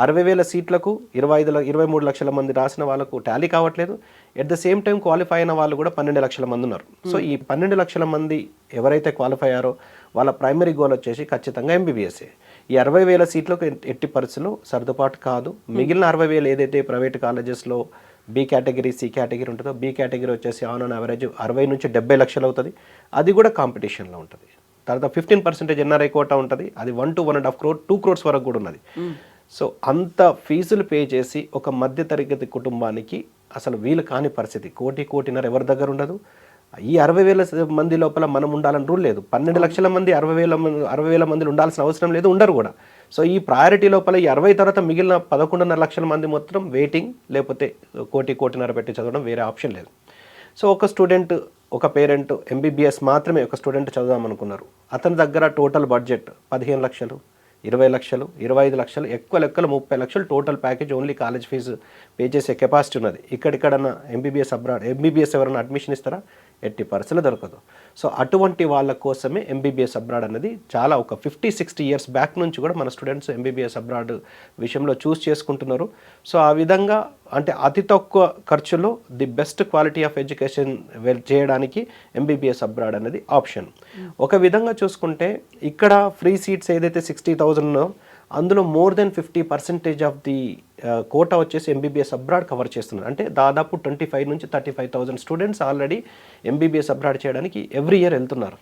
60,000 సీట్లకు 23 లక్షల మంది రాసిన వాళ్ళకు టాలీ కావట్లేదు. At the same time qualify అయిన వాళ్ళు కూడా 12 లక్షల మంది ఉన్నారు. సో ఈ 12 లక్షల మంది ఎవరైతే క్వాలిఫై అయ్యారో వాళ్ళ ప్రైమరీ గోల్ వచ్చేసి ఖచ్చితంగా ఎంబీబీఎస్ఏ. ఈ 60,000 సీట్లకు ఎట్టి పరిస్థితుల్లో సర్దుబాటు కాదు. మిగిలిన 60,000 ఏదైతే ప్రైవేట్ కాలేజెస్లో బి కేటగిరీ, సి కేటగిరీ ఉంటుందో, బి కేటగిరీ వచ్చేసి ఆన్ యావరేజ్ 60 నుంచి 70 లక్షలు అవుతుంది. అది కూడా కాంపిటీషన్లో ఉంటుంది. తర్వాత 15% ఎన్ఆర్ఐ కోటా ఉంటుంది. అది 1 to 1.5 crore 2 crores వరకు కూడా ఉన్నది. సో అంత ఫీజులు పే చేసి ఒక మధ్యతరగతి కుటుంబానికి అసలు వీలు కాని పరిస్థితి. కోటిన్నర ఎవరి దగ్గర ఉండదు. ఈ 60,000 మంది లోపల మనం ఉండాలని రూల్ లేదు. 12 లక్షల మంది 60,000 మంది ఉండాల్సిన అవసరం లేదు, ఉండరు కూడా. సో ఈ ప్రయారిటీ లోపల ఈ 60 తర్వాత మిగిలిన 11.5 లక్షల మంది మొత్తం వెయిటింగ్, లేకపోతే కోటిన్నర పెట్టి చదవడం, వేరే ఆప్షన్ లేదు. సో ఒక స్టూడెంట్, ఒక పేరెంట్ ఎంబీబీఎస్ మాత్రమే ఒక స్టూడెంట్ చదువుదాం అనుకున్నారు. అతని దగ్గర టోటల్ బడ్జెట్ 15 లక్షలు, 20 లక్షలు, 25 లక్షలు, ఎక్కువ లెక్కలు 30 లక్షలు total package only college fees pay చేసే కెపాసిటీ ఉన్నది. ఇక్కడిక్కడన్నా ఎంబీబీఎస్ ఎవరైనా అడ్మిషన్ ఇస్తారా? ఎట్టి పరిస్థితులు దొరకదు. సో అటువంటి వాళ్ళ కోసమే ఎంబీబీఎస్ అబ్రాడ్ అనేది చాలా ఒక 50-60 ఇయర్స్ బ్యాక్ నుంచి కూడా మన స్టూడెంట్స్ ఎంబీబీఎస్ అబ్రాడ్ విషయంలో చూస్ చేసుకుంటున్నారు. సో ఆ విధంగా అంటే అతి తక్కువ ఖర్చులో the best quality of education చేయడానికి ఎంబీబీఎస్ అబ్రాడ్ అనేది ఆప్షన్. ఒక విధంగా చూసుకుంటే ఇక్కడ ఫ్రీ సీట్స్ ఏదైతే 60,000 అందులో more than 50% of the quota వచ్చేసి ఎంబీబీఎస్ అబ్రాడ్ కవర్ చేస్తున్నారు. అంటే దాదాపు 25 నుంచి 35,000 స్టూడెంట్స్ ఆల్రెడీ ఎంబీబీఎస్ అబ్రాడ్ చేయడానికి ఎవ్రీ ఇయర్ వెళ్తున్నారు.